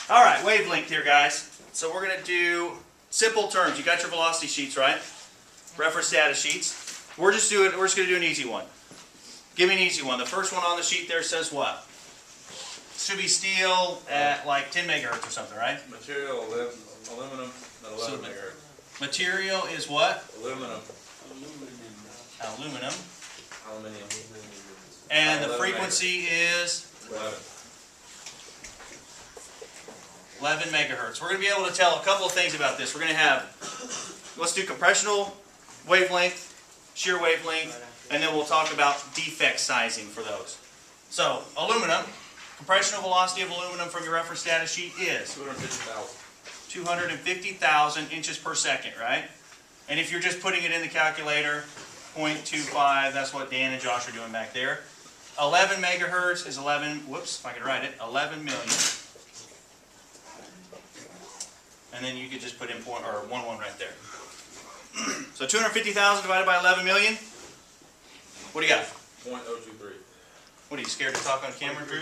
All right, wavelength here, guys. So we're going to do simple terms. You got your velocity sheets, right? Reference data sheets. We're just going to do an easy one. Give me an easy one. The first one on the sheet there says what? Should be steel at like 10 megahertz or something, right? Material, aluminum at 11 megahertz. Material is what? Aluminum. Aluminum. Aluminium. And the frequency is 11 megahertz. We're going to be able to tell a couple of things about this. We're going to have, let's do compressional wavelength, shear wavelength, and then we'll talk about defect sizing for those. So, aluminum, compressional velocity of aluminum from your reference data sheet is 250,000. 250,000 inches per second, right? And if you're just putting it in the calculator, 0.25, that's what Dan and Josh are doing back there. 11 megahertz is 11, whoops, if I could write it, 11 million. And then you could just put in 11 right there. So 250,000 divided by 11 million. What do you got? 0.023. What are you scared to talk on camera, Drew?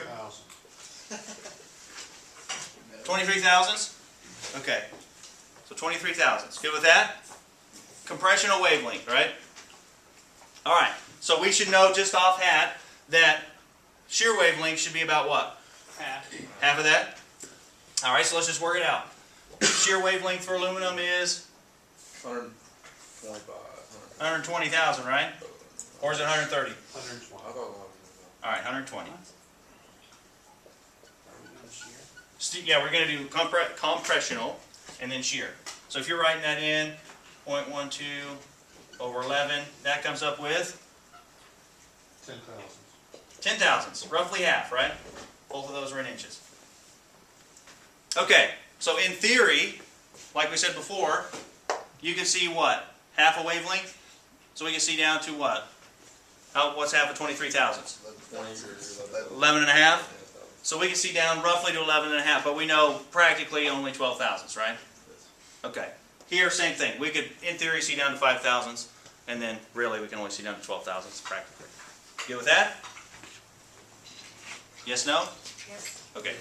23 thousandths? Okay. So 23 thousandths. Good with that? Compressional wavelength, right? Alright. So we should know just offhand that shear wavelength should be about what? Half. Half of that? Alright, so let's just work it out. Shear wavelength for aluminum is 125. 120,000, right? Or is it 130? 120. Alright, 120. Yeah, we're going to do compressional and then shear. So if you're writing that in, 0.12 over 11, that comes up with 10,000. 10 thousandths, roughly half, right? Both of those are in inches. Okay, so in theory, like we said before, you can see what? Half a wavelength? So we can see down to what? What's half of 23 thousandths? 11 and a half? So we can see down roughly to 11 and a half, but we know practically only 12 thousandths, right? Okay. Here, same thing. We could, in theory, see down to 5 thousandths, and then really we can only see down to 12 thousandths practically. Good with that? Yes, no? Yes. Okay.